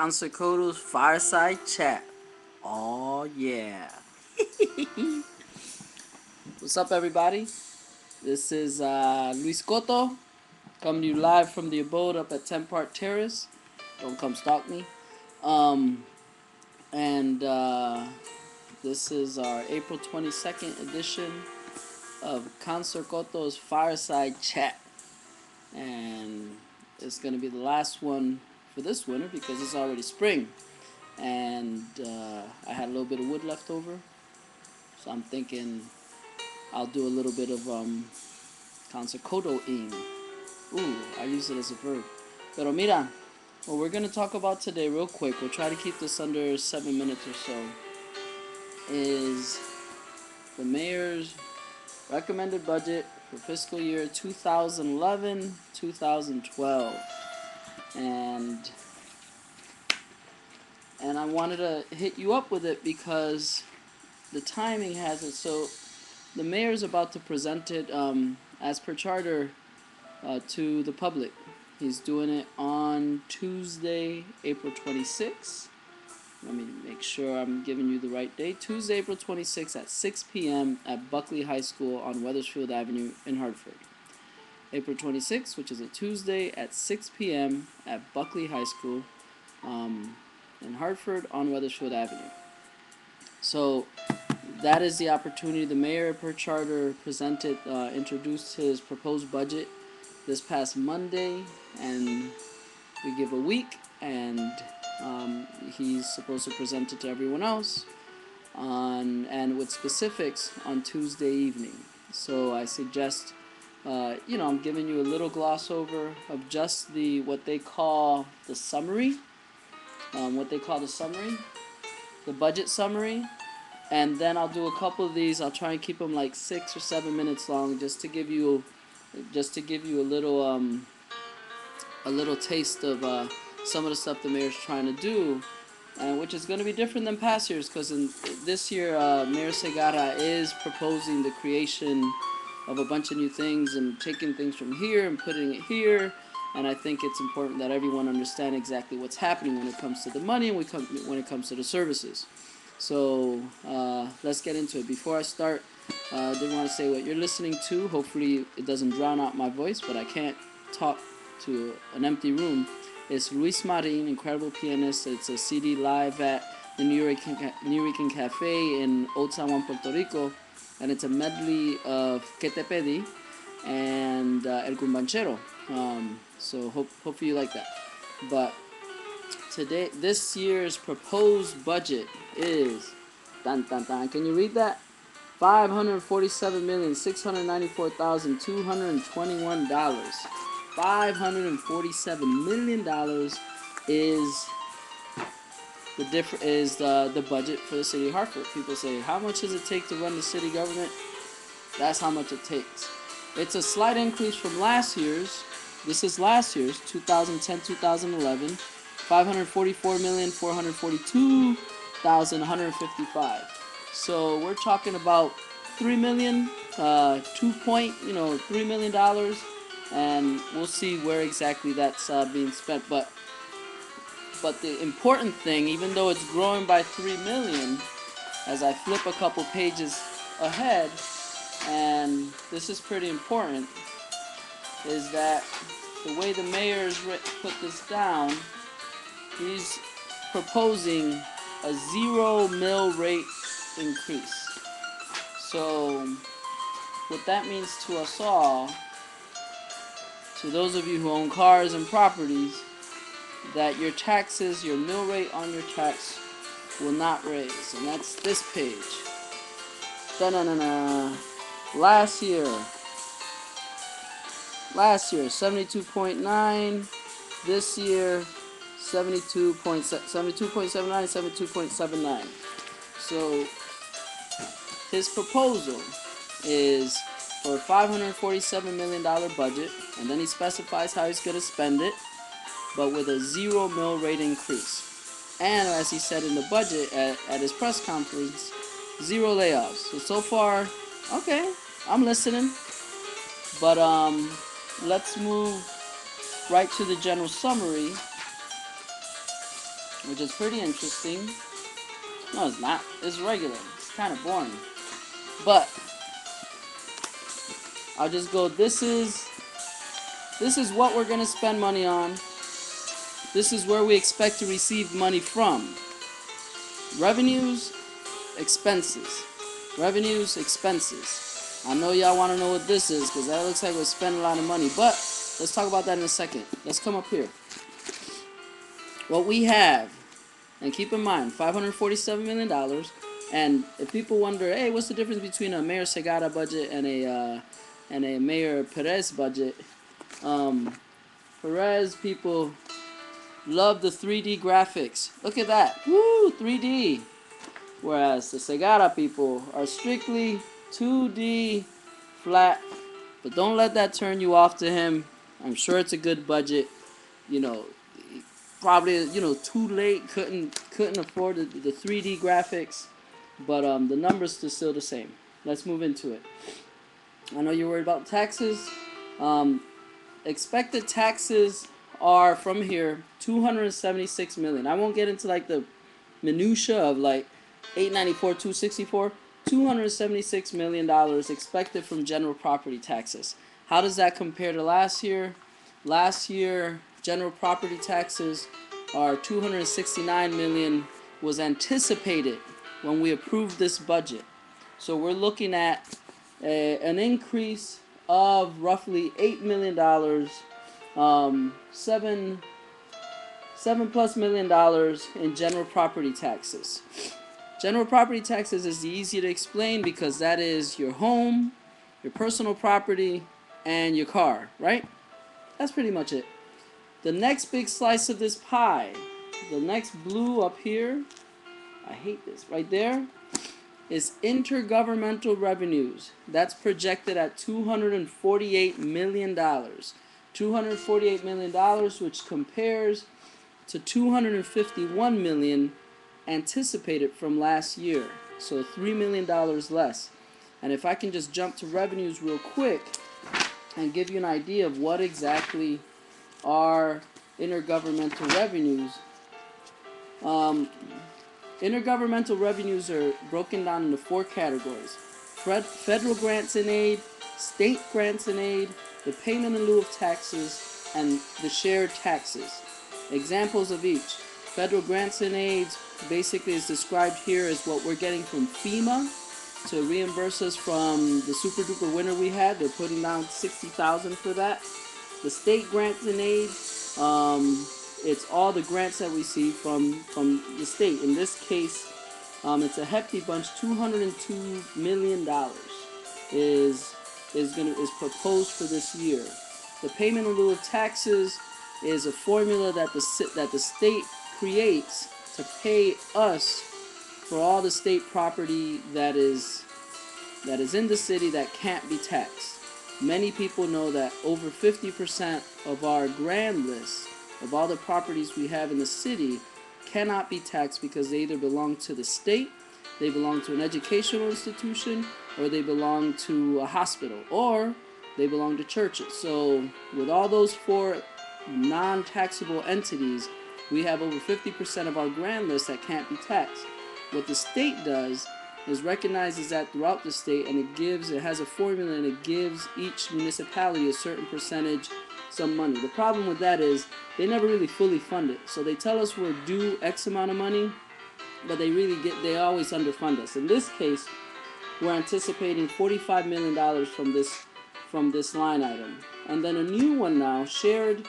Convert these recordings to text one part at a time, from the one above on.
Councilor Cotto's Fireside Chat. Oh yeah. What's up, everybody? This is Luis Cotto coming to you live from the abode up at 10 Park Terrace. Don't come stalk me. And this is our April 22nd edition of Councilor Cotto's Fireside Chat. And it's going to be the last one for this winter because it's already spring. And I had a little bit of wood left over, so I'm thinking I'll do a little bit of Councilor Cotto-ing. Ooh, I use it as a verb. Pero mira, what we're going to talk about today real quick, we'll try to keep this under 7 minutes or so, is the mayor's recommended budget for fiscal year 2011-2012. And I wanted to hit you up with it because the timing has it. So the mayor's about to present it as per charter to the public. He's doing it on Tuesday, April 26th. Let me make sure I'm giving you the right date. Tuesday, April 26th at 6 p.m. at Buckley High School on Wethersfield Avenue in Hartford. April 26th, which is a Tuesday at 6 p.m. at Buckley High School in Hartford on Wethersfield Avenue. So that is the opportunity. The mayor, per charter, introduced his proposed budget this past Monday, and we give a week, and he's supposed to present it to everyone else and with specifics on Tuesday evening. So I suggest, I'm giving you a little gloss over of just what they call the summary. The budget summary, and then I'll do a couple of these. I'll try and keep them like 6 or 7 minutes long, just to give you a little taste of some of the stuff the mayor's trying to do, which is going to be different than past years, because in this year Mayor Segarra is proposing the creation of a bunch of new things and taking things from here and putting it here. And I think it's important that everyone understand exactly what's happening when it comes to the money and when it comes to the services. So let's get into it. Before I start, I did want to say what you're listening to. Hopefully it doesn't drown out my voice, but I can't talk to an empty room. It's Luis Marin, incredible pianist. It's a CD live at the New Rican Cafe in Old San Juan, Puerto Rico. And it's a medley of Que Te Pedí and El Cumbanchero. So hopefully you like that. But this year's proposed budget is, can you read that? $547,694,221. $547 million is the budget for the city of Hartford. People say, how much does it take to run the city government? That's how much it takes. It's a slight increase from last year's. This is last year's, 2010-2011, $544,442,155. So we're talking about $3 million, $3 million, and we'll see where exactly that's being spent. But the important thing, even though it's growing by $3 million, as I flip a couple pages ahead, and this is pretty important, is that the way the mayor's put this down, he's proposing a 0 mill rate increase. So what that means to us all, to those of you who own cars and properties, that your taxes, your mill rate on your tax will not raise. And that's this page. Da-na-na-na. Last year 72.9, this year 72.79, 72.79. So his proposal is for a $547 million budget, and then he specifies how he's going to spend it, but with a 0 mill rate increase. And as he said in the budget at his press conference, 0 layoffs. So far, okay, I'm listening. But let's move right to the general summary. which is pretty interesting. No, it's not. It's regular. It's kind of boring. But I'll just go, this is what we're going to spend money on. This is where we expect to receive money from. Revenues, expenses. Revenues, expenses. I know y'all want to know what this is because that looks like we're spending a lot of money. But let's talk about that in a second. Let's come up here. What we have, and keep in mind, $547 million. And if people wonder, hey, what's the difference between a Mayor Segara budget and a Mayor Perez budget? Perez people love the 3D graphics. Look at that. Woo, 3D. Whereas the Segara people are strictly 2D flat. But don't let that turn you off to him. I'm sure it's a good budget. You know, probably, too late, couldn't afford the 3D graphics. But the numbers are still the same. Let's move into it. I know you're worried about taxes. Expected taxes are from here $276 million. I won't get into like the minutia of like 894, 264. $276 million expected from general property taxes. How does that compare to last year? Last year, general property taxes are $269 million was anticipated when we approved this budget. So we're looking at an increase of roughly $8 million, $7+ million in general property taxes. General property taxes is easy to explain because that is your home, your personal property, and your car, right? That's pretty much it. The next big slice of this pie, the next blue up here, I hate this, right there, is intergovernmental revenues. That's projected at $248 million. $248 million, which compares to $251 million anticipated from last year. So $3 million less. And if I can just jump to revenues real quick and give you an idea of what exactly are intergovernmental revenues. Intergovernmental revenues are broken down into 4 categories. Federal grants and aid, state grants and aid, the payment in lieu of taxes, and the shared taxes. Examples of each. Federal grants and aids basically is described here as what we're getting from FEMA to reimburse us from the super duper winter we had. They're putting down $60,000 for that. The state grants and aid, it's all the grants that we see from the state. In this case, it's a hefty bunch. $202 million is proposed for this year. The payment in lieu of taxes is a formula that the state creates to pay us for all the state property that is in the city that can't be taxed. Many people know that over 50% of our grand list of all the properties we have in the city cannot be taxed because they either belong to the state, they belong to an educational institution, or they belong to a hospital, or they belong to churches. So with all those 4 non-taxable entities, we have over 50% of our grand list that can't be taxed. What the state does is recognizes that throughout the state, and it has a formula, and it gives each municipality a certain percentage, some money. The problem with that is they never really fully fund it. So they tell us we're due X amount of money, but they always underfund us. In this case, we're anticipating $45 million from this line item. And then a new one now, shared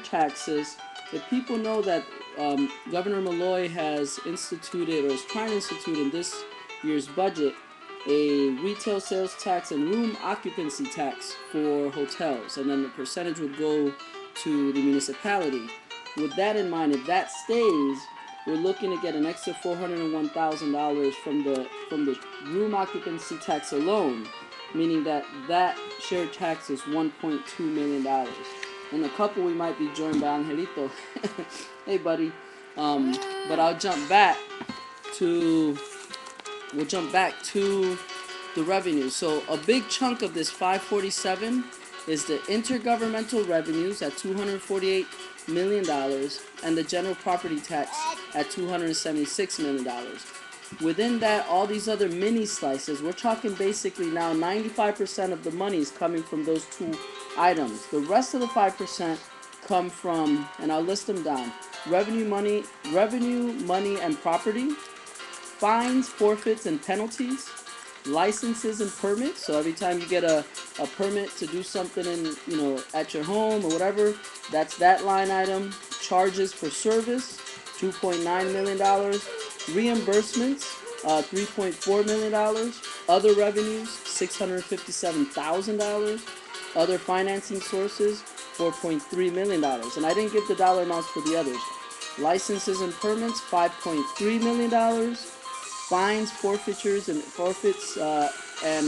taxes. If people know that Governor Malloy has instituted, or is trying to institute in this year's budget, a retail sales tax and room occupancy tax for hotels, and then the percentage would go to the municipality. With that in mind, if that stays, we're looking to get an extra $401,000 from the room occupancy tax alone, meaning that shared tax is $1.2 million. In a couple, we might be joined by Angelito. Hey, buddy. But we'll jump back to the revenue. So a big chunk of this 547 is the intergovernmental revenues at $248 million and the general property tax at $276 million. Within that, all these other mini slices, we're talking basically now 95% of the money is coming from those two items. The rest of the 5% come from, and I'll list them down, revenue, money, and property, fines, forfeits, and penalties, licenses and permits. So every time you get a permit to do something in, at your home or whatever, that's that line item. Charges for service, $2.9 million. Reimbursements, $3.4 million. Other revenues, $657,000. Other financing sources, $4.3 million. And I didn't give the dollar amounts for the others. Licenses and permits, $5.3 million. Fines, forfeits, and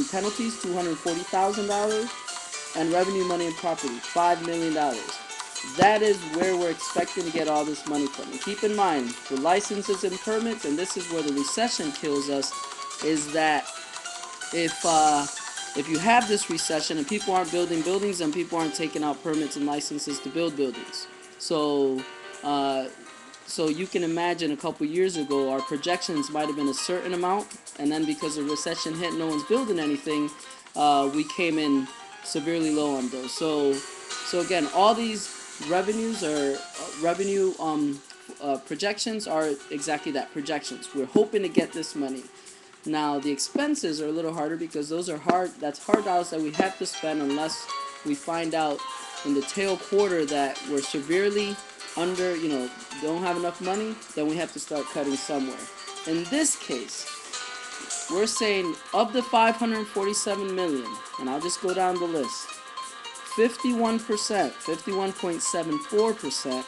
penalties, $240,000. And revenue, money, and property, $5 million. That is where we're expecting to get all this money from. And keep in mind, for licenses and permits, and this is where the recession kills us, is that if you have this recession and people aren't building buildings, then people aren't taking out permits and licenses to build buildings. So you can imagine a couple years ago, our projections might have been a certain amount, and then because the recession hit, no one's building anything, we came in severely low on those. So again, all these revenues or projections are exactly that, projections. We're hoping to get this money. Now the expenses are a little harder because those are hard dollars that we have to spend unless we find out in the tail quarter that we're severely under, don't have enough money, then we have to start cutting somewhere. In this case, we're saying of the 547 million, and I'll just go down the list, 51%, 51.74%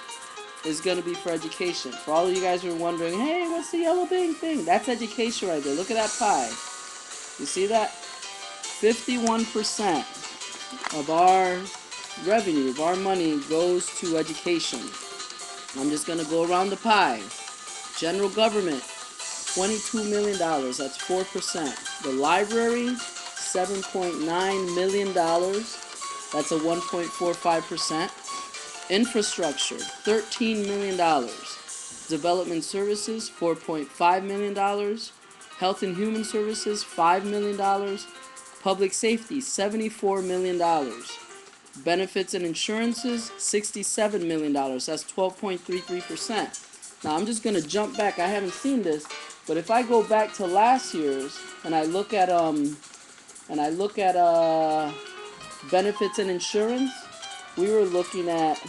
is going to be for education. For all of you guys who are wondering, hey, what's the yellow thing? That's education right there. Look at that pie. You see that? 51% of our revenue, of our money, goes to education. I'm just going to go around the pie. General government, $22 million. That's 4%. The library, $7.9 million. That's a 1.45%. Infrastructure, $13 million. Development services, $4.5 million. Health and human services, $5 million. Public safety, $74 million. Benefits and insurances, $67 million. That's 12.33%. Now I'm just going to jump back. I haven't seen this, but if I go back to last year's and I look at benefits and insurance, we were looking at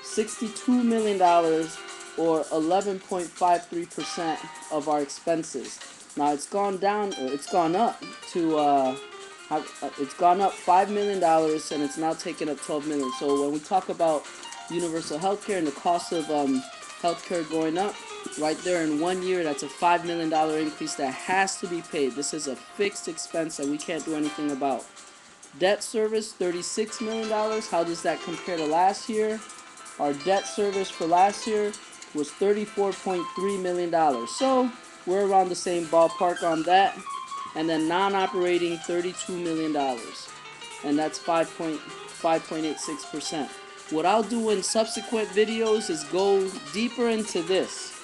$62 million or 11.53% of our expenses. Now it's gone down, or it's gone up to it's gone up $5 million and it's now taken up $12 million. So when we talk about universal healthcare and the cost of healthcare going up, right there in 1 year, that's a $5 million increase that has to be paid. This is a fixed expense that we can't do anything about. Debt service, $36 million. How does that compare to last year? Our debt service for last year was $34.3 million. So we're around the same ballpark on that. And then non-operating, $32 million. And that's 5.86%. What I'll do in subsequent videos is go deeper into this.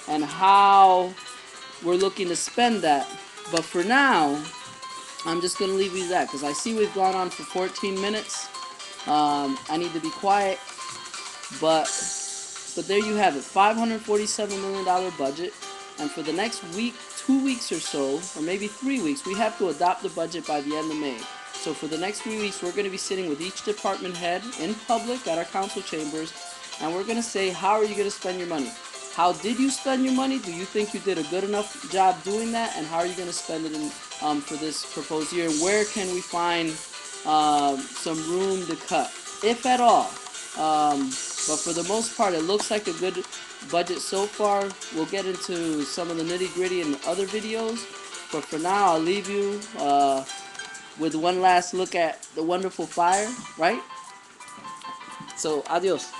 And how we're looking to spend that. But for now, I'm just going to leave you with that because I see we've gone on for 14 minutes. I need to be quiet. But there you have it, $547 million budget. And for the next week, 2 weeks or so, or maybe 3 weeks, we have to adopt the budget by the end of May. So for the next 3 weeks, we're going to be sitting with each department head in public at our council chambers, and we're going to say, how are you going to spend your money? How did you spend your money? Do you think you did a good enough job doing that? And how are you going to spend it in, for this proposed year? And where can we find some room to cut, if at all? But for the most part, it looks like a good budget so far. We'll get into some of the nitty-gritty in other videos. But for now, I'll leave you with one last look at the wonderful fire, right? So, adios.